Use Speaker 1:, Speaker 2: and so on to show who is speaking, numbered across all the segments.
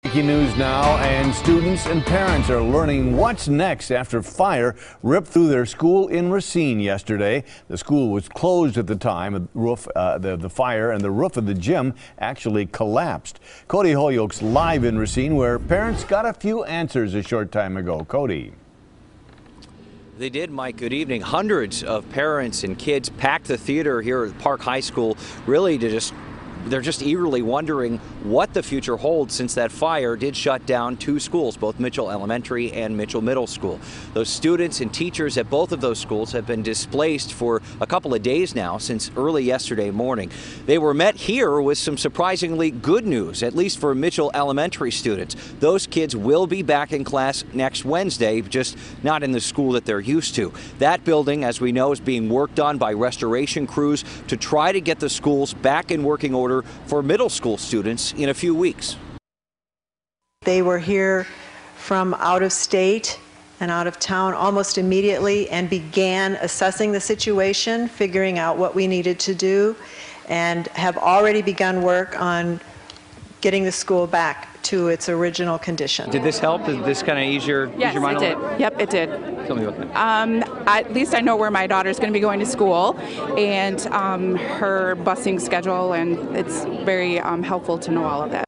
Speaker 1: Breaking news now, and students and parents are learning what's next after fire ripped through their school in Racine yesterday. The school was closed at the time. The fire and the roof of the gym actually collapsed. Cody Holyoke's live in Racine, where parents got a few answers a short time ago. Cody.
Speaker 2: They did, Mike. Good evening. Hundreds of parents and kids packed the theater here at Park High School, really they're just eagerly wondering what the future holds, since that fire did shut down two schools, both Mitchell Elementary and Mitchell Middle School. Those students and teachers at both of those schools have been displaced for a couple of days now, since early yesterday morning. They were met here with some surprisingly good news, at least for Mitchell Elementary students. Those kids will be back in class next Wednesday, just not in the school that they're used to. That building, as we know, is being worked on by restoration crews to try to get the schools back in working order for middle school students in a few weeks.
Speaker 3: They were here from out of state and out of town almost immediately and began assessing the situation, figuring out what we needed to do, and have already begun work on getting the school back to its original condition.
Speaker 4: Did this help? Did this kind of ease your mind?
Speaker 5: Yes, it did. Yep, it did.
Speaker 4: Tell me about that.
Speaker 5: At least I know where my daughter's going to be going to school and her busing schedule, and it's very helpful to know all of that.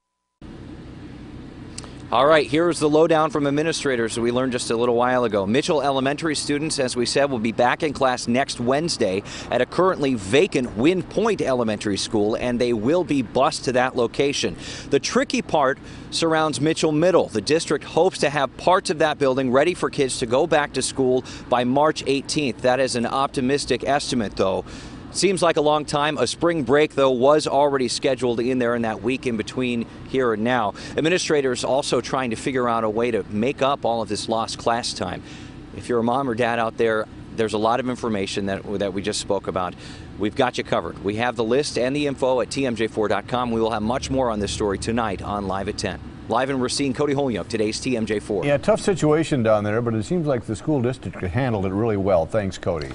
Speaker 2: All right, here's the lowdown from administrators that we learned just a little while ago. Mitchell Elementary students, as we said, will be back in class next Wednesday at a currently vacant Wind Point Elementary School, and they will be bused to that location. The tricky part surrounds Mitchell Middle. The district hopes to have parts of that building ready for kids to go back to school by March 18th. That is an optimistic estimate, though. Seems like a long time. A spring break, though, was already scheduled in there in that week in between here and now. Administrators also trying to figure out a way to make up all of this lost class time. If you're a mom or dad out there, there's a lot of information that we just spoke about. We've got you covered. We have the list and the info at TMJ4.com. We will have much more on this story tonight on Live at 10. Live in Racine, Cody Holyoke, today's TMJ4.
Speaker 1: Yeah, tough situation down there, but it seems like the school district handled it really well. Thanks, Cody.